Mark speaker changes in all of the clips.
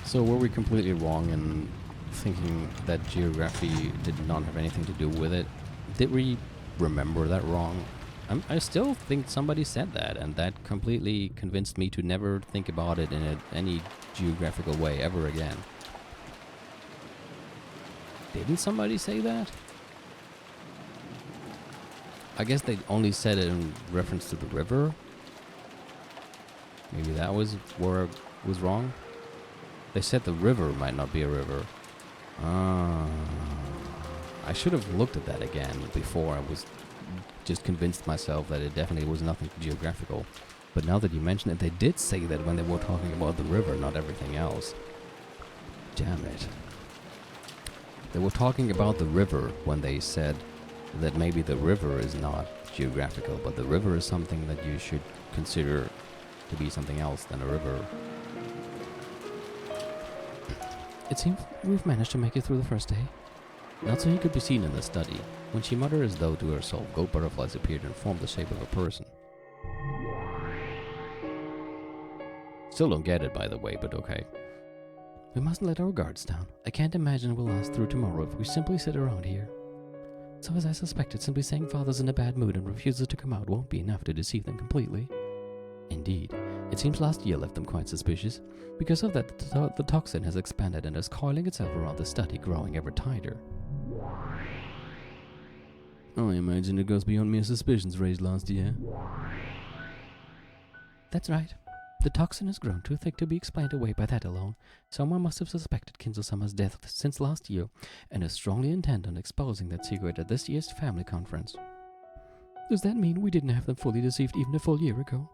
Speaker 1: So were we completely wrong in thinking that geography did not have anything to do with it? Did we remember that wrong? I still think somebody said that, and that completely convinced me to never think about it in any geographical way ever again. Didn't somebody say that? I guess they only said it in reference to the river. Maybe that was where I was wrong. They said the river might not be a river. I should have looked at that again before I was just convinced myself that it definitely was nothing geographical. But now that you mention it, they did say that when they were talking about the river, not everything else. Damn it. They were talking about the river when they said that maybe the river is not geographical, but the river is something that you should consider to be something else than a river. It seems we've managed to make it through the first day. Not so he could be seen in the study. When she muttered as though to herself, gold butterflies appeared and formed the shape of a person. Still don't get it, by the way, but okay. We mustn't let our guards down. I can't imagine we'll last through tomorrow if we simply sit around here. So as I suspected, simply saying Father's in a bad mood and refuses to come out won't be enough to deceive them completely. Indeed, it seems last year left them quite suspicious. Because of that, the toxin has expanded and is coiling itself around the study, growing ever tighter. I imagine it goes beyond mere suspicions raised last year. That's right. The toxin has grown too thick to be explained away by that alone. Someone must have suspected Kinzo-sama's death since last year, and is strongly intent on exposing that secret at this year's family conference. Does that mean we didn't have them fully deceived even a full year ago?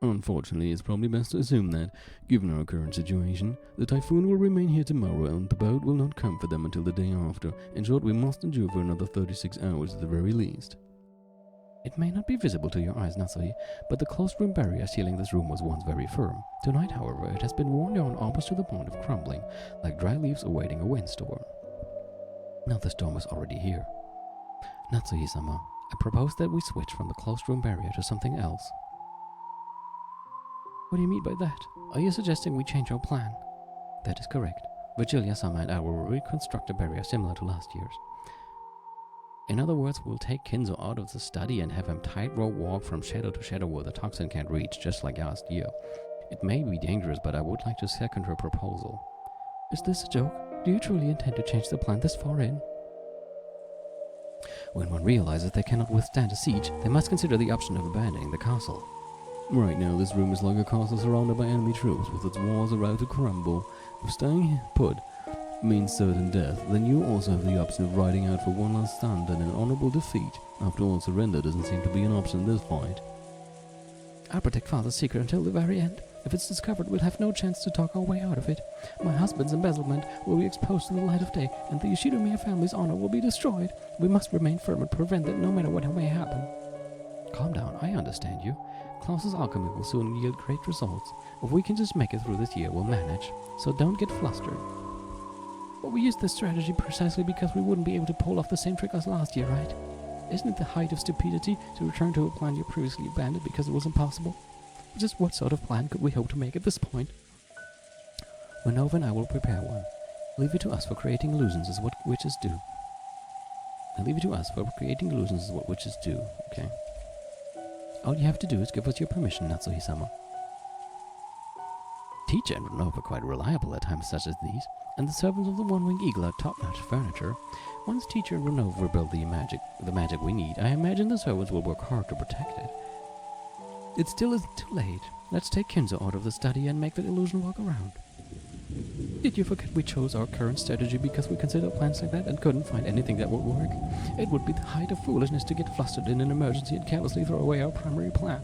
Speaker 1: Unfortunately, it's probably best to assume that, given our current situation, the typhoon will remain here tomorrow and the boat will not come for them until the day after. In short, we must endure for another 36 hours at the very least. It may not be visible to your eyes, Natsui, but the closed room barrier sealing this room was once very firm. Tonight, however, it has been worn down almost to the point of crumbling, like dry leaves awaiting a windstorm. Now the storm is already here. Natsui-sama, I propose that we switch from the closed room barrier to something else. What do you mean by that? Are you suggesting we change our plan? That is correct. Virgilia-sama and I will reconstruct a barrier similar to last year's. In other words, we'll take Kinzo out of the study and have him tightrope walk from shadow to shadow where the toxin can't reach, just like last year. It may be dangerous, but I would like to second her proposal. Is this a joke? Do you truly intend to change the plan this far in? When one realizes they cannot withstand a siege, they must consider the option of abandoning the castle. Right now, this room is like a castle surrounded by enemy troops, with its walls about to crumble. If staying put means certain death, then you also have the option of riding out for one last stand and an honorable defeat. After all, surrender doesn't seem to be an option in this fight. I'll protect Father's secret until the very end. If it's discovered, we'll have no chance to talk our way out of it. My husband's embezzlement will be exposed to the light of day, and the Yoshidomiya family's honor will be destroyed. We must remain firm and prevent that no matter what may happen. Calm down, I understand you. Klaus's alchemy will soon yield great results. If we can just make it through this year, we'll manage. So don't get flustered. But we used this strategy precisely because we wouldn't be able to pull off the same trick as last year, right? Isn't it the height of stupidity to return to a plan you previously abandoned because it was impossible? Just what sort of plan could we hope to make at this point? Winova and I will prepare one. Leave it to us for creating illusions is what witches do. Okay? All you have to do is give us your permission, Natsuhi-sama. Teacher and Winova are quite reliable at times such as these, and the servants of the One-Winged Eagle are top-notch furniture. Once Teacher and Winova rebuild the magic we need, I imagine the servants will work hard to protect it. It still isn't too late. Let's take Kinzo out of the study and make that illusion walk around. Did you forget we chose our current strategy because we considered plans like that and couldn't find anything that would work? It would be the height of foolishness to get flustered in an emergency and carelessly throw away our primary plan.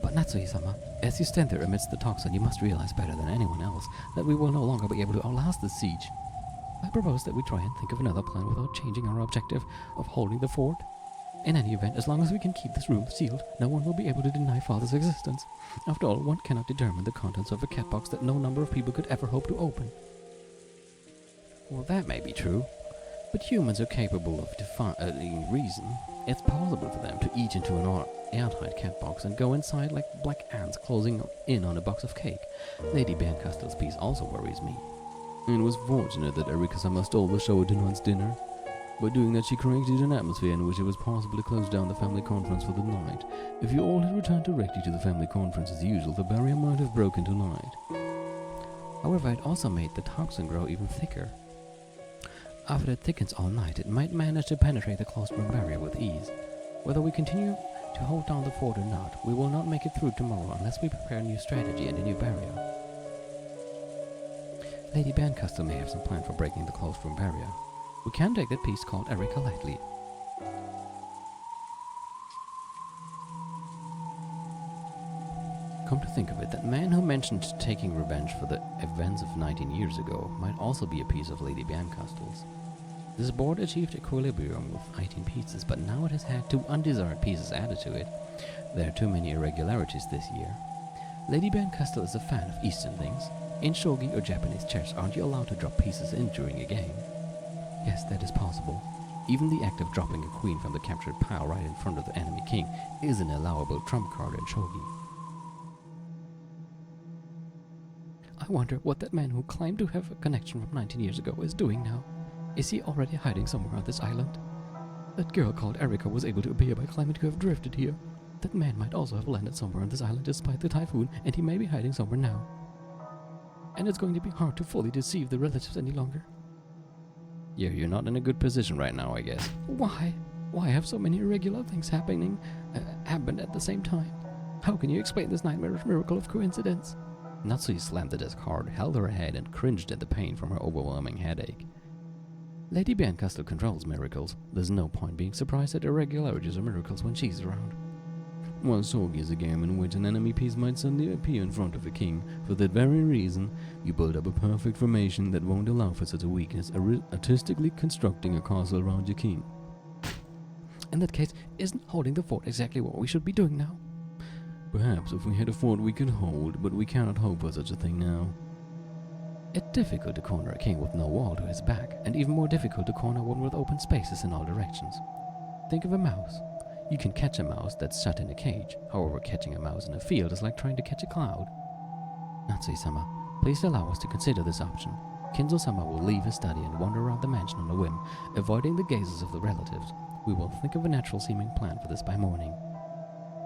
Speaker 1: But Natsuhi-sama, as you stand there amidst the toxin, you must realize better than anyone else that we will no longer be able to outlast this siege. I propose that we try and think of another plan without changing our objective of holding the fort. In any event, as long as we can keep this room sealed, no one will be able to deny Father's existence. After all, one cannot determine the contents of a cat box that no number of people could ever hope to open. Well, that may be true, But humans are capable of defying reason. It's possible for them to eat into an airtight cat box and go inside like black ants closing in on a box of cake. Lady Bancastle's piece also worries me. It was fortunate that Erika-sama stole the show at tonight's dinner. By doing that, she created an atmosphere in which it was possible to close down the family conference for the night. If you all had returned directly to the family conference as usual, the barrier might have broken tonight. However, it also made the toxin grow even thicker. After it thickens all night, it might manage to penetrate the closed-room barrier with ease. Whether we continue to hold down the fort or not, we will not make it through tomorrow unless we prepare a new strategy and a new barrier. Lady Bancastle may have some plan for breaking the closed-room barrier. We can take that piece called Erika lightly. Come to think of it, that man who mentioned taking revenge for the events of 19 years ago might also be a piece of Lady Bancastle's. This board achieved equilibrium with 18 pieces, but now it has had 2 undesired pieces added to it. There are too many irregularities this year. Lady Bancastle is a fan of Eastern things. In shogi or Japanese chess, aren't you allowed to drop pieces in during a game? Yes, that is possible. Even the act of dropping a queen from the captured pile right in front of the enemy king is an allowable trump card in shogi. I wonder what that man who claimed to have a connection from 19 years ago is doing now. Is he already hiding somewhere on this island? That girl called Erika was able to appear by claiming to have drifted here. That man might also have landed somewhere on this island despite the typhoon, and he may be hiding somewhere now. And it's going to be hard to fully deceive the relatives any longer. Yeah, you're not in a good position right now, I guess. Why? Why have so many irregular things happened at the same time? How can you explain this nightmarish miracle of coincidence? Natsui slammed the desk hard, held her head, and cringed at the pain from her overwhelming headache. Lady Bancastle controls miracles. There's no point being surprised at irregularities or miracles when she's around. While shogi is a game in which an enemy piece might suddenly appear in front of a king, for that very reason, you build up a perfect formation that won't allow for such a weakness, artistically constructing a castle around your king. In that case, isn't holding the fort exactly what we should be doing now? Perhaps if we had a fort we could hold, but we cannot hope for such a thing now. It's difficult to corner a king with no wall to his back, and even more difficult to corner one with open spaces in all directions. Think of a mouse. You can catch a mouse that's shut in a cage. However, catching a mouse in a field is like trying to catch a cloud. Natsui-sama, please allow us to consider this option. Kinzo-sama will leave his study and wander around the mansion on a whim, avoiding the gazes of the relatives. We will think of a natural-seeming plan for this by morning.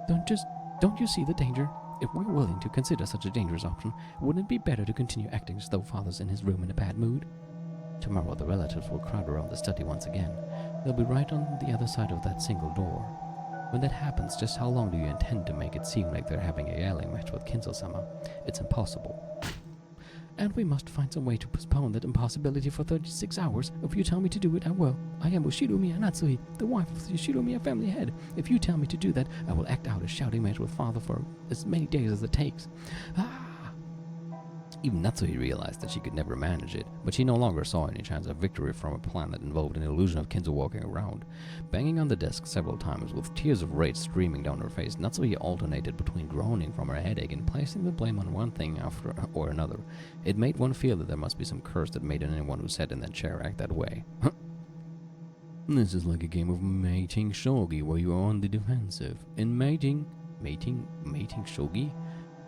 Speaker 1: Don't you see the danger? If we're willing to consider such a dangerous option, wouldn't it be better to continue acting as though Father's in his room in a bad mood? Tomorrow the relatives will crowd around the study once again. They'll be right on the other side of that single door. When that happens, just how long do you intend to make it seem like they're having a yelling match with Kinzo-sama? It's impossible. And we must find some way to postpone that impossibility for 36 hours. If you tell me to do it, I will. I am Ushiromiya Natsui, the wife of the Ushiromiya family head. If you tell me to do that, I will act out a shouting match with Father for as many days as it takes. Even Natsui realized that she could never manage it, but she no longer saw any chance of victory from a plan that involved an illusion of Kinzo walking around. Banging on the desk several times with tears of rage streaming down her face, Natsui alternated between groaning from her headache and placing the blame on one thing after or another. It made one feel that there must be some curse that made anyone who sat in that chair act that way. This is like a game of mating shogi where you are on the defensive. In mating shogi?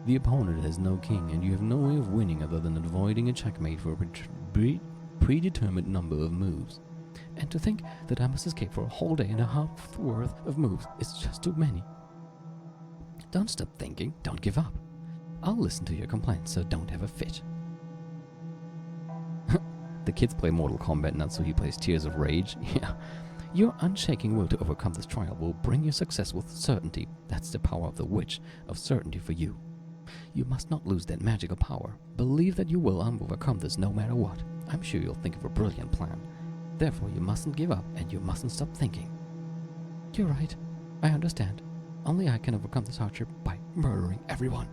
Speaker 1: The opponent has no king, and you have no way of winning other than avoiding a checkmate for a predetermined number of moves. And to think that I must escape for a whole day and a half's worth of moves is just too many. Don't stop thinking, don't give up. I'll listen to your complaints, so don't have a fit. The kids play Mortal Kombat, not so he plays Tears of Rage. Yeah. Your unshaking will to overcome this trial will bring you success with certainty. That's the power of the witch, of certainty for you. You must not lose that magical power. Believe that you will overcome this no matter what. I'm sure you'll think of a brilliant plan. Therefore, you mustn't give up, and you mustn't stop thinking. You're right. I understand. Only I can overcome this hardship by murdering everyone.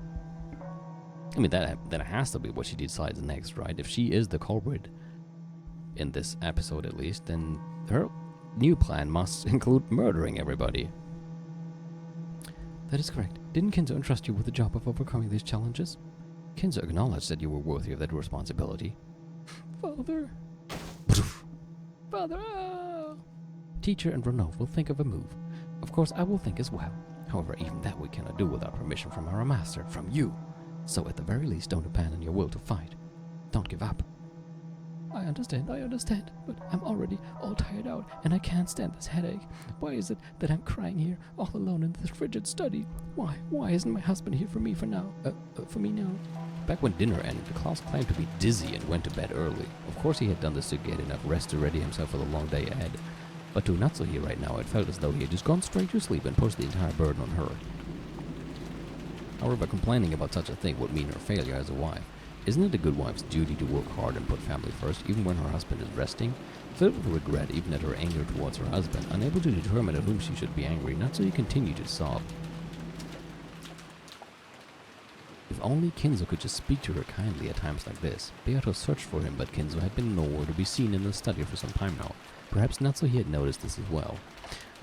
Speaker 1: I mean, that has to be what she decides next, right? If she is the culprit, in this episode at least, then her new plan must include murdering everybody. That is correct. Didn't Kinzo entrust you with the job of overcoming these challenges? Kinzo acknowledged that you were worthy of that responsibility. Father! father! Oh. Teacher and Renault will think of a move. Of course, I will think as well. However, even that we cannot do without permission from our master, from you. So at the very least, don't abandon your will to fight. Don't give up. I understand, but I'm already all tired out, and I can't stand this headache. Why is it that I'm crying here, all alone in this frigid study? Why isn't my husband here for me now? Back when dinner ended, Klaus claimed to be dizzy and went to bed early. Of course he had done this to get enough rest to ready himself for the long day ahead. But to Natsuhi right now, it felt as though he had just gone straight to sleep and pushed the entire burden on her. However, complaining about such a thing would mean her failure as a wife. Isn't it a good wife's duty to work hard and put family first, even when her husband is resting? Filled with regret even at her anger towards her husband, unable to determine at whom she should be angry, Natsuhi continued to sob. If only Kinzo could just speak to her kindly at times like this. Beato searched for him, but Kinzo had been nowhere to be seen in the study for some time now. Perhaps Natsuhi had noticed this as well.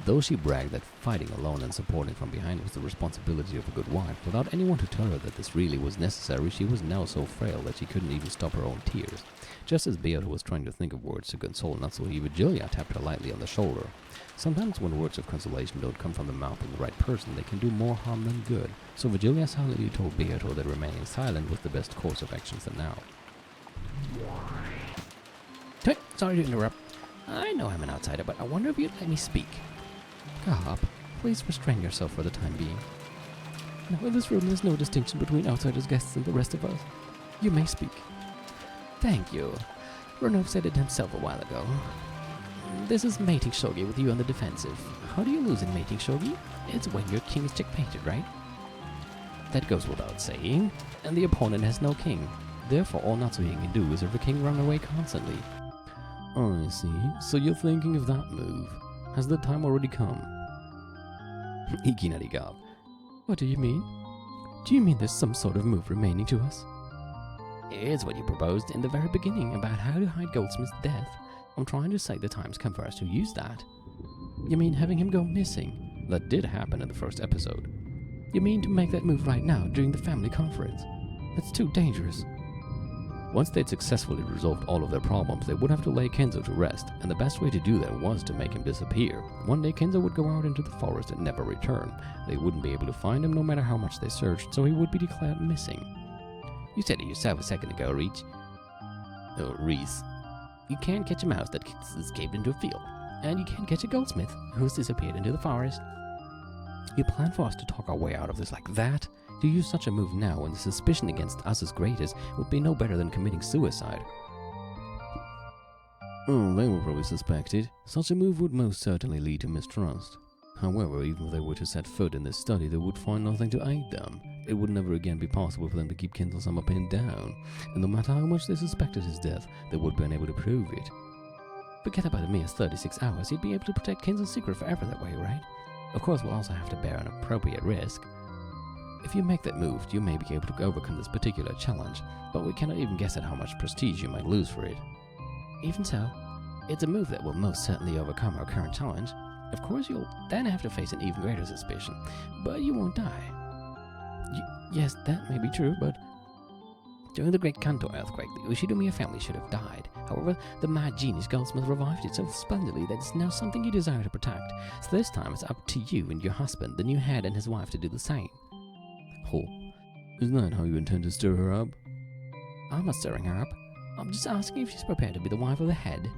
Speaker 1: Though she bragged that fighting alone and supporting from behind was the responsibility of a good wife, without anyone to tell her that this really was necessary, she was now so frail that she couldn't even stop her own tears. Just as Beato was trying to think of words to console Natsuhi, Virgilia tapped her lightly on the shoulder. Sometimes when words of consolation don't come from the mouth of the right person, they can do more harm than good. So Virgilia silently told Beato that remaining silent was the best course of action for now. Hey, sorry to interrupt. I know I'm an outsider, but I wonder if you'd let me speak. Garb, please restrain yourself for the time being. Now in this room there's no distinction between outsiders, guests, and the rest of us. You may speak. Thank you. Renault said it himself a while ago. This is mating shogi with you on the defensive. How do you lose in mating shogi? It's when your king is checkmated, right? That goes without saying. And the opponent has no king. Therefore, all Natsuhi can do is have the king run away constantly. I see. So you're thinking of that move. Has the time already come? Ikinari Garb. What do you mean? Do you mean there's some sort of move remaining to us? It's what you proposed in the very beginning about how to hide Goldsmith's death. I'm trying to say the time's come for us to use that. You mean having him go missing? That did happen in the first episode. You mean to make that move right now during the family conference? That's too dangerous. Once they'd successfully resolved all of their problems, they would have to lay Kenzo to rest, and the best way to do that was to make him disappear. One day Kenzo would go out into the forest and never return. They wouldn't be able to find him no matter how much they searched, so he would be declared missing. You said it yourself a second ago, Reese. You can't catch a mouse that escaped into a field, and you can't catch a goldsmith who's disappeared into the forest. You plan for us to talk our way out of this like that? To use such a move now when the suspicion against us is greatest would be no better than committing suicide. Oh, they were probably suspected. Such a move would most certainly lead to mistrust. However, even if they were to set foot in this study, they would find nothing to aid them. It would never again be possible for them to keep Kinzo-sama pinned down, and no matter how much they suspected his death, they would be unable to prove it. Forget about a mere 36 hours, you'd be able to protect Kinzo's secret forever that way, right? Of course, we'll also have to bear an appropriate risk. If you make that move, you may be able to overcome this particular challenge, but we cannot even guess at how much prestige you might lose for it. Even so, it's a move that will most certainly overcome our current challenge. Of course, you'll then have to face an even greater suspicion, but you won't die. Yes, that may be true, but during the Great Kanto earthquake, the Ushinomiya family should have died. However, the mad genius goldsmith revived it so splendidly that it's now something you desire to protect. So this time it's up to you and your husband, the new head, and his wife to do the same. Oh, isn't that how you intend to stir her up? I'm not stirring her up. I'm just asking if she's prepared to be the wife of the head.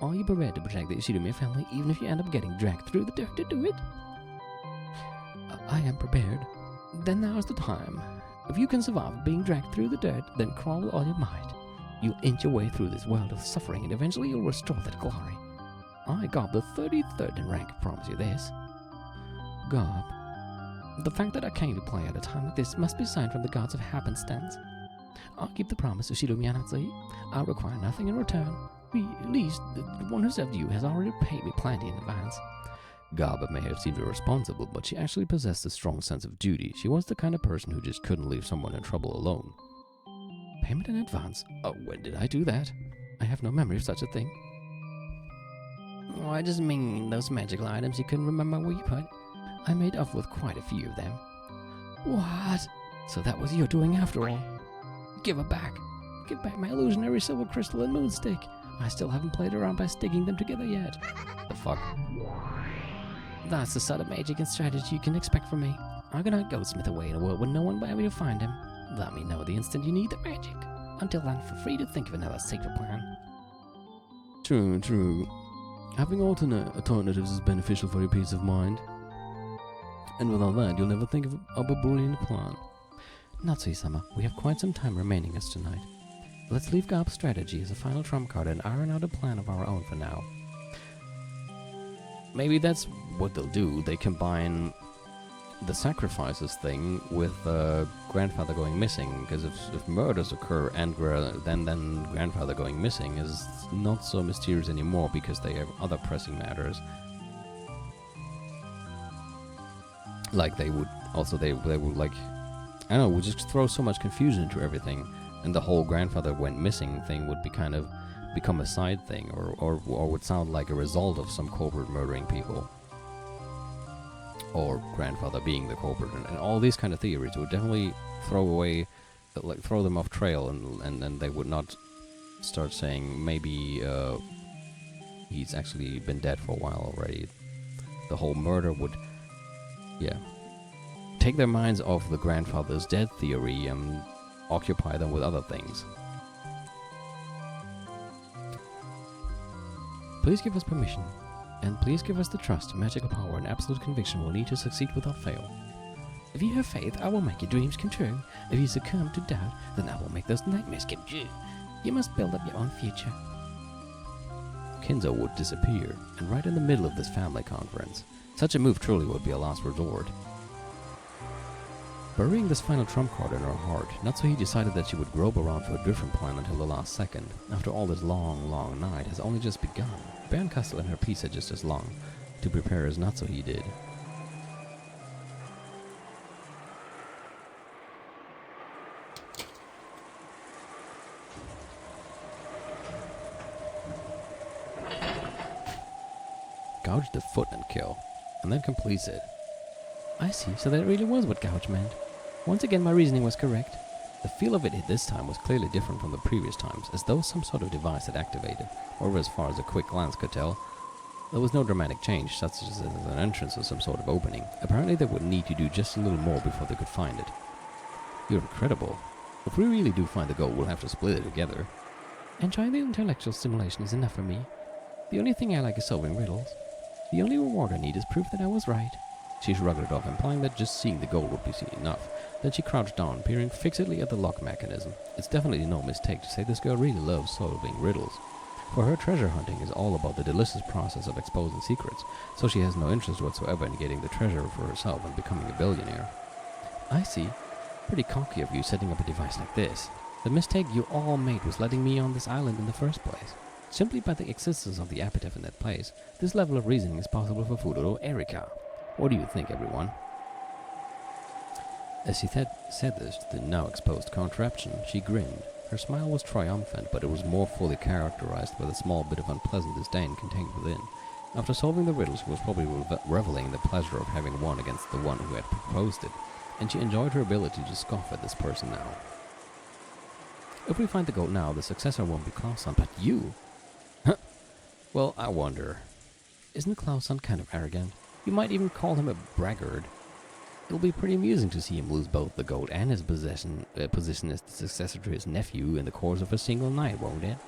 Speaker 1: Are you prepared to protect the Ushinomiya family even if you end up getting dragged through the dirt to do it? I am prepared. Then now's the time. If you can survive being dragged through the dirt, then crawl with all your might. You'll inch your way through this world of suffering, and eventually you'll restore that glory. I, Garb, the 33rd in rank, promise you this. Garb, the fact that I came to play at a time like this must be a sign from the gods of happenstance. I'll keep the promise, Ushinomiya Natsuhi. I'll require nothing in return. At least, the one who served you has already paid me plenty in advance. Garb may have seemed irresponsible, but she actually possessed a strong sense of duty. She was the kind of person who just couldn't leave someone in trouble alone. Payment in advance? Oh, when did I do that? I have no memory of such a thing. Oh, I just mean those magical items you couldn't remember where you put. I made off with quite a few of them. What? So that was your doing after all? Give it back. Give back my illusionary silver crystal and moonstick. I still haven't played around by sticking them together yet. The fuck? That's the sort of magic and strategy you can expect from me. I'm gonna Ghostsmith away in a world where no one will be able to find him. Let me know the instant you need the magic. Until then, feel free to think of another safer plan. True. Having alternatives is beneficial for your peace of mind. And without that, you'll never think of a brilliant plan. Natsui-sama, we have quite some time remaining us tonight. Let's leave Garp's strategy as a final trump card and iron out a plan of our own for now. Maybe that's what they'll do. They combine the sacrifices thing with grandfather going missing, because if murders occur and then grandfather going missing is not so mysterious anymore because they have other pressing matters. Like they would like, I don't know, would just throw so much confusion into everything, and the whole grandfather went missing thing would become a side thing, or would sound like a result of some culprit murdering people, or grandfather being the culprit, and all these kind of theories would definitely throw them off trail, and they would not start saying maybe he's actually been dead for a while already. The whole murder would, take their minds off the grandfather's dead theory and occupy them with other things. Please give us permission, and please give us the trust, magical power, and absolute conviction we'll need to succeed without fail. If you have faith, I will make your dreams come true. If you succumb to doubt, then I will make those nightmares come true. You must build up your own future. Kinzo would disappear, and right in the middle of this family conference. Such a move truly would be a last resort. Burying this final trump card in her heart, Natsuhi decided that she would grope around for a different plan until the last second. After all, this long night has only just begun. Baron Castle and her piece had just as long to prepare as Natsuhi did. Gouge the foot and kill, and then completes it. I see, so that really was what gouge meant. Once again, my reasoning was correct. The feel of it this time was clearly different from the previous times, as though some sort of device had activated, or as far as a quick glance could tell. There was no dramatic change, such as an entrance or some sort of opening. Apparently they would need to do just a little more before they could find it. You're incredible. If we really do find the gold, we'll have to split it together. Enjoying the intellectual stimulation is enough for me. The only thing I like is solving riddles. The only reward I need is proof that I was right. She shrugged it off, implying that just seeing the gold would be enough. Then she crouched down, peering fixedly at the lock mechanism. It's definitely no mistake to say this girl really loves solving riddles. For her, treasure hunting is all about the delicious process of exposing secrets, so she has no interest whatsoever in getting the treasure for herself and becoming a billionaire. I see. Pretty cocky of you setting up a device like this. The mistake you all made was letting me on this island in the first place. Simply by the existence of the epitaph in that place, this level of reasoning is possible for Fudoro Erika. What do you think, everyone? As she said this to the now exposed contraption, she grinned. Her smile was triumphant, but it was more fully characterized by the small bit of unpleasant disdain contained within. After solving the riddle, she was probably reveling in the pleasure of having won against the one who had proposed it, and she enjoyed her ability to scoff at this person now. If we find the gold now, the successor won't be Klaus-san, but you! Huh? Well, I wonder. Isn't Klaus-san kind of arrogant? You might even call him a braggart. It'll be pretty amusing to see him lose both the gold and his position as the successor to his nephew in the course of a single night, won't it?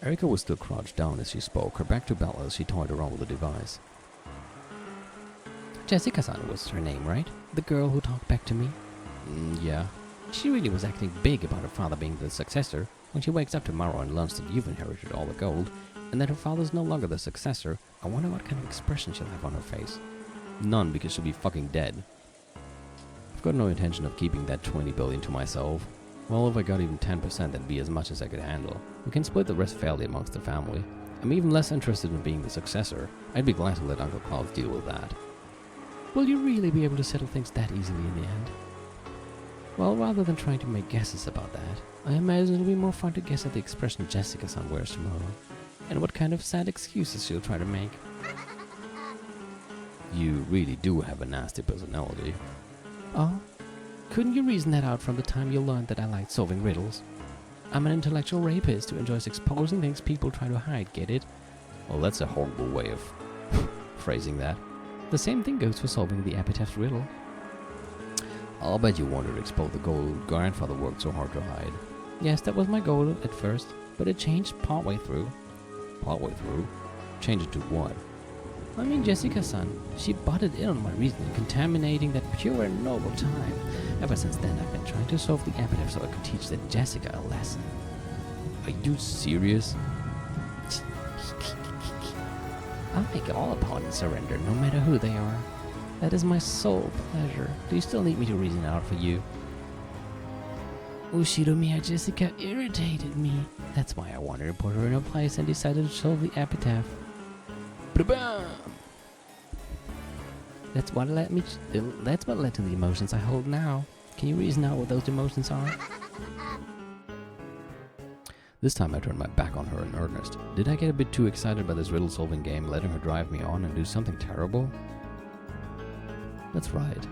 Speaker 1: Erika was still crouched down as she spoke, her back to Bella as she toyed around with the device. Jessica-san was her name, right? The girl who talked back to me? Yeah. She really was acting big about her father being the successor. When she wakes up tomorrow and learns that you've inherited all the gold, and that her father's no longer the successor, I wonder what kind of expression she'll have on her face. None, because she'll be fucking dead. I've got no intention of keeping that 20 billion to myself. Well, if I got even 10%, that'd be as much as I could handle. We can split the rest fairly amongst the family. I'm even less interested in being the successor. I'd be glad to let Uncle Klaus deal with that. Will you really be able to settle things that easily in the end? Well, rather than trying to make guesses about that, I imagine it'll be more fun to guess at the expression Jessica-san wears tomorrow, and what kind of sad excuses she'll try to make. You really do have a nasty personality. Oh? Couldn't you reason that out from the time you learned that I liked solving riddles? I'm an intellectual rapist who enjoys exposing things people try to hide, get it? Well, that's a horrible way of phrasing that. The same thing goes for solving the epitaph's riddle. I'll bet you wanted to expose the gold grandfather worked so hard to hide. Yes, that was my goal at first, but it changed partway through. Partway through? Change it to what? I mean Jessica-san. She butted in on my reasoning, contaminating that pure and noble time. Ever since then, I've been trying to solve the epitaph so I could teach that Jessica a lesson. Are you serious? I'll make all opponents surrender, no matter who they are. That is my sole pleasure. Do you still need me to reason out for you? Ushiromiya Jessica irritated me. That's why I wanted to put her in her place and decided to solve the epitaph. That's what led to the emotions I hold now. Can you reason out what those emotions are? This time I turned my back on her in earnest. Did I get a bit too excited by this riddle-solving game, letting her drive me on and do something terrible? That's right.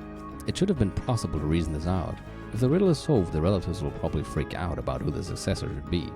Speaker 1: It should have been possible to reason this out. If the riddle is solved, the relatives will probably freak out about who the successor should be.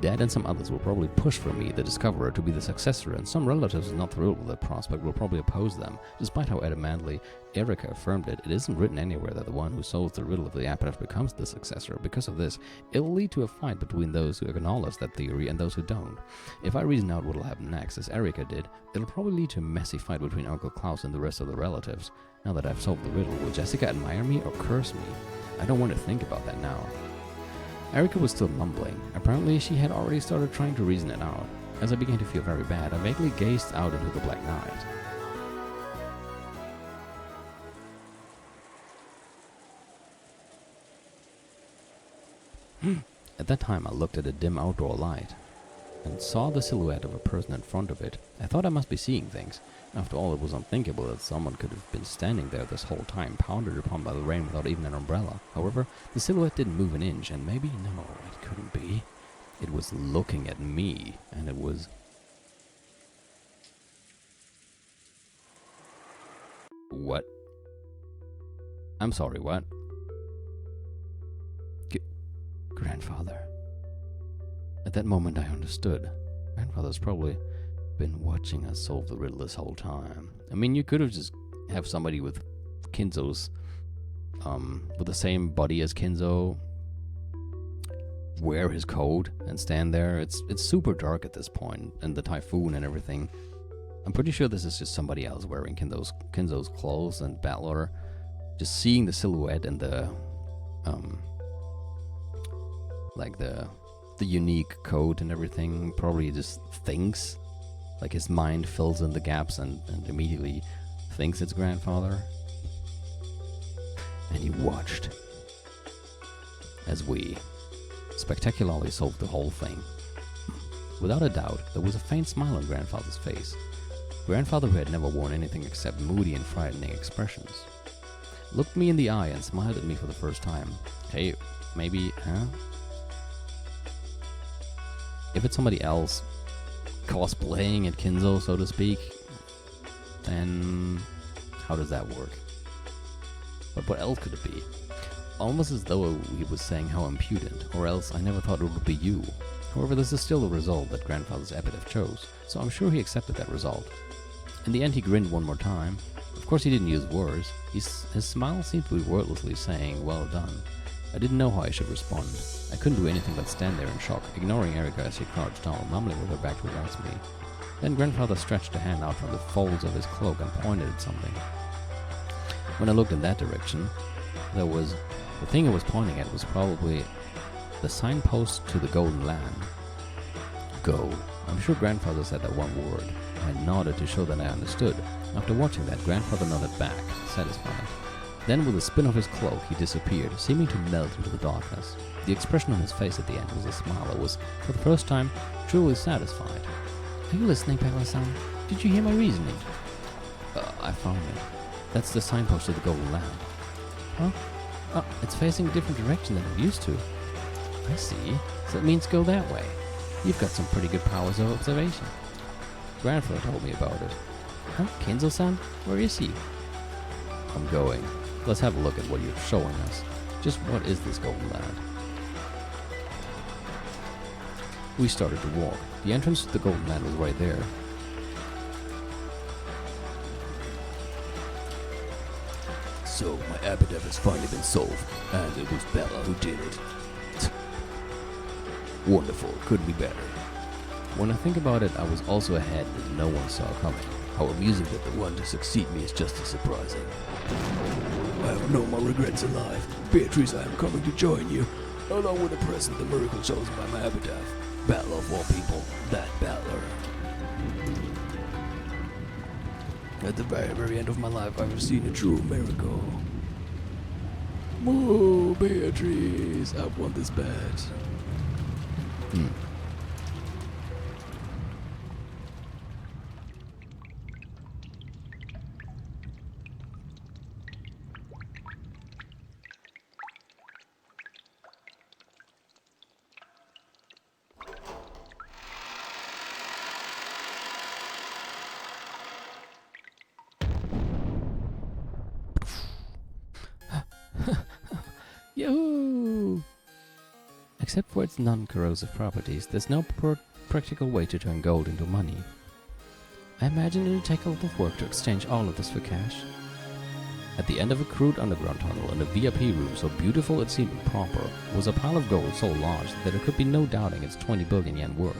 Speaker 1: Dad and some others will probably push for me, the discoverer, to be the successor, and some relatives not thrilled with that prospect will probably oppose them. Despite how adamantly Erika affirmed it, it isn't written anywhere that the one who solves the riddle of the epitaph becomes the successor. Because of this, it will lead to a fight between those who acknowledge that theory and those who don't. If I reason out what will happen next, as Erika did, it'll probably lead to a messy fight between Uncle Klaus and the rest of the relatives. Now that I've solved the riddle, will Jessica admire me or curse me? I don't want to think about that now. Erika was still mumbling. Apparently, she had already started trying to reason it out. As I began to feel very bad, I vaguely gazed out into the black night. At that time, I looked at a dim outdoor light and saw the silhouette of a person in front of it. I thought I must be seeing things. After all, it was unthinkable that someone could have been standing there this whole time, pounded upon by the rain without even an umbrella. However, the silhouette didn't move an inch, and maybe, no, it couldn't be. It was looking at me, and it was... What? I'm sorry, what? Grandfather. At that moment, I understood. Grandfather's probably been watching us solve the riddle this whole time. I mean, you could have just have somebody with Kinzo's, with the same body as Kinzo, wear his coat and stand there. It's super dark at this point, and the typhoon and everything. I'm pretty sure this is just somebody else wearing Kinzo's clothes and Battler. Just seeing the silhouette and the, like the unique coat and everything, probably just thinks. Like his mind fills in the gaps and immediately thinks it's grandfather. And he watched as we spectacularly solved the whole thing. Without a doubt, there was a faint smile on grandfather's face. Grandfather, who had never worn anything except moody and frightening expressions, looked me in the eye and smiled at me for the first time. Hey, maybe, huh? If it's somebody else cosplaying at Kinzo, so to speak, then how does that work? But what else could it be? Almost as though he was saying how impudent, or else I never thought it would be you. However, this is still the result that grandfather's epitaph chose, so I'm sure he accepted that result. In the end, he grinned one more time. Of course, he didn't use words. His smile seemed to be wordlessly saying, well done. I didn't know how I should respond. I couldn't do anything but stand there in shock, ignoring Erika as she crouched down, mumbling with her back towards me. Then grandfather stretched a hand out from the folds of his cloak and pointed at something. When I looked in that direction, the thing he was pointing at was probably the signpost to the Golden Land. Go. I'm sure grandfather said that one word. I nodded to show that I understood. After watching that, grandfather nodded back, satisfied. Then, with a spin of his cloak, he disappeared, seeming to melt into the darkness. The expression on his face at the end was a smile that was, for the first time, truly satisfied. Are you listening, Papa-san? Did you hear my reasoning? I found it. That's the signpost to the Golden Land. Huh? Oh, it's facing a different direction than it used to. I see. So it means go that way. You've got some pretty good powers of observation. Grandfather told me about it. Huh? Kinzo-san? Where is he? I'm going. Let's have a look at what you're showing us. Just what is this Golden Land? We started to walk. The entrance to the Golden Land was right there. So, my aRdW has finally been solved, and it was Bella who did it. Wonderful, couldn't be better. When I think about it, I was also ahead that no one saw coming. How amusing that the one to succeed me is just as surprising. I have no more regrets in life. Beatrice, I am coming to join you, along with a present, the miracle chosen by my aRdW. Battle of all people, that battler. At the very, very end of my life, I've seen a true miracle. Whoa, Beatrice, I've won this bet. Yahoo! Except for its non-corrosive properties, there's no practical way to turn gold into money. I imagine it would take a lot of work to exchange all of this for cash. At the end of a crude underground tunnel in a VIP room so beautiful it seemed improper was a pile of gold so large that there could be no doubting its 20 billion yen worth.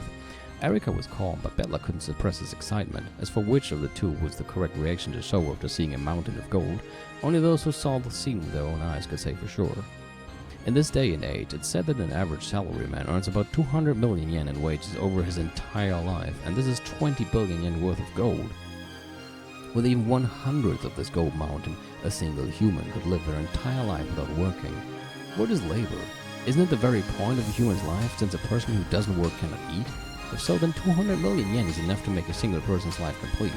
Speaker 1: Erika was calm, but Bella couldn't suppress his excitement. As for which of the two was the correct reaction to show after seeing a mountain of gold, only those who saw the scene with their own eyes could say for sure. In this day and age, it's said that an average salaryman earns about 200 million yen in wages over his entire life, and this is 20 billion yen worth of gold. With even 1/100th of this gold mountain, a single human could live their entire life without working. What is labor? Isn't it the very point of a human's life, since a person who doesn't work cannot eat? If so, then 200 million yen is enough to make a single person's life complete.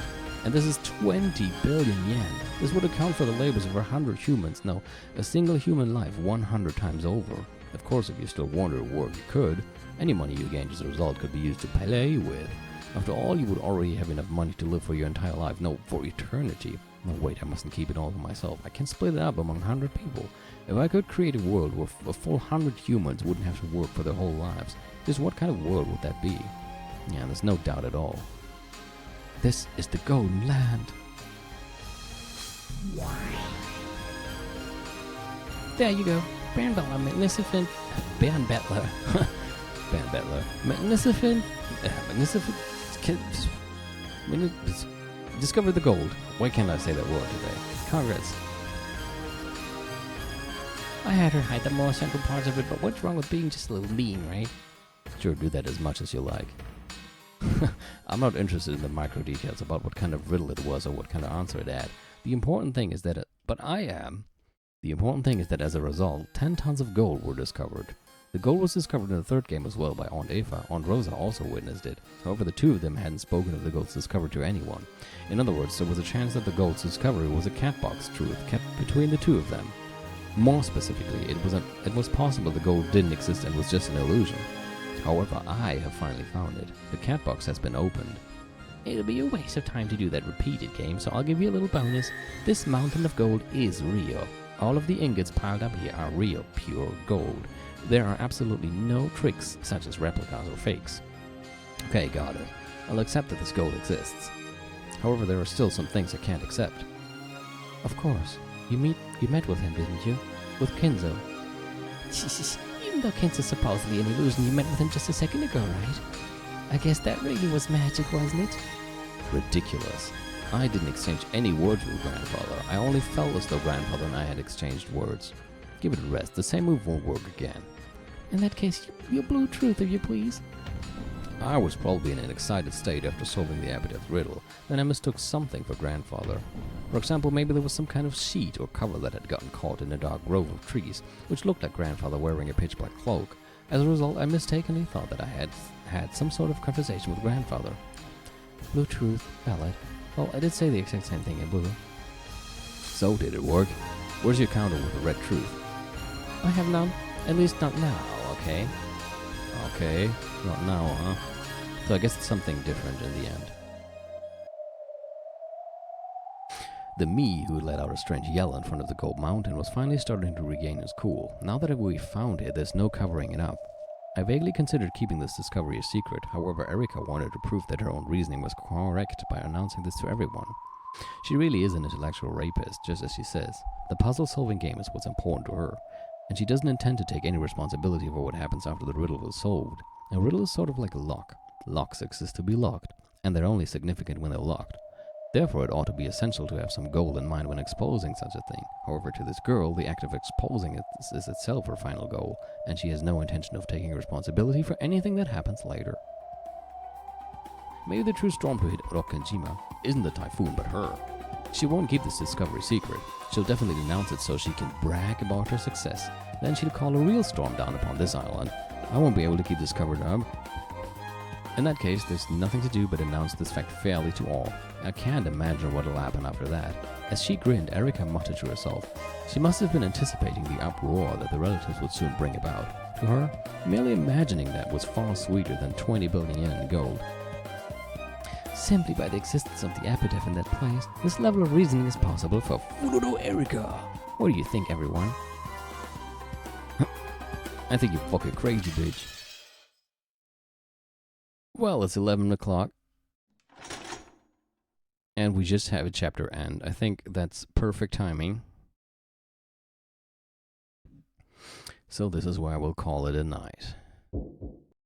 Speaker 1: And this is 20 billion yen. This would account for the labors of 100 humans. No, a single human life 100 times over. Of course, if you still wanted to work, you could. Any money you gained as a result could be used to play with. After all, you would already have enough money to live for your entire life. No, for eternity. No, wait, I mustn't keep it all to myself. I can split it up among 100 people. If I could create a world where a full 100 humans wouldn't have to work for their whole lives, just what kind of world would that be? Yeah, there's no doubt at all. This is the Golden Land. There you go. Baron Butler, magnificent. Baron Butler. Baron Butler. Magnificent. Discover the gold. Why can't I say that word today? Congrats. I had her hide the more central parts of it, but what's wrong with being just a little mean, right? Sure, do that as much as you like. I'm not interested in the micro details about what kind of riddle it was or what kind of answer it had. The important thing is that The important thing is that as a result, 10 tons of gold were discovered. The gold was discovered in the third game as well by Aunt Eva. Aunt Rosa also witnessed it. However, the two of them hadn't spoken of the gold's discovery to anyone. In other words, there was a chance that the gold's discovery was a catbox truth kept between the two of them. More specifically, it was possible the gold didn't exist and was just an illusion. However, I have finally found it. The catbox has been opened. It'll be a waste of time to do that repeated game, so I'll give you a little bonus. This mountain of gold is real. All of the ingots piled up here are real, pure gold. There are absolutely no tricks, such as replicas or fakes. Okay, got it. I'll accept that this gold exists. However, there are still some things I can't accept. Of course. You met with him, didn't you? With Kenzo. Even though Kenzo's supposedly an illusion, you met with him just a second ago, right? I guess that really was magic, wasn't it? Ridiculous. I didn't exchange any words with Grandfather. I only felt as though Grandfather and I had exchanged words. Give it a rest. The same move won't work again. In that case, your blue truth, if you please. I was probably in an excited state after solving the aRdW riddle. Then I mistook something for Grandfather. For example, maybe there was some kind of sheet or cover that had gotten caught in a dark grove of trees, which looked like Grandfather wearing a pitch-black cloak. As a result, I mistakenly thought that I had had some sort of conversation with Grandfather. Blue truth, valid. Well, I did say the exact same thing in blue. So, did it work? Where's your counter with the red truth? I have none. At least not now, okay? Okay, not now, huh? So I guess it's something different in the end. The me who let out a strange yell in front of the gold mountain was finally starting to regain his cool. Now that we found it, there's no covering it up. I vaguely considered keeping this discovery a secret. However, Erika wanted to prove that her own reasoning was correct by announcing this to everyone. She really is an intellectual rapist, just as she says. The puzzle-solving game is what's important to her, and she doesn't intend to take any responsibility for what happens after the riddle is solved. A riddle is sort of like a lock. Locks exist to be locked, and they're only significant when they're locked. Therefore, it ought to be essential to have some goal in mind when exposing such a thing. However, to this girl, the act of exposing it is itself her final goal, and she has no intention of taking responsibility for anything that happens later. Maybe the true storm to hit Rokkenjima isn't the typhoon, but her. She won't keep this discovery secret. She'll definitely announce it so she can brag about her success. Then she'll call a real storm down upon this island. I won't be able to keep this covered up. In that case, there's nothing to do but announce this fact fairly to all. I can't imagine what'll happen after that. As she grinned, Erika muttered to herself. She must have been anticipating the uproar that the relatives would soon bring about. To her, merely imagining that was far sweeter than 20 billion yen in gold. Simply by the existence of the epitaph in that place, this level of reasoning is possible for Furudo Erika. What do you think, everyone? I think you're fucking crazy, bitch. Well, it's 11 o'clock. And we just have a chapter end. I think that's perfect timing. So this is why we'll call it a night.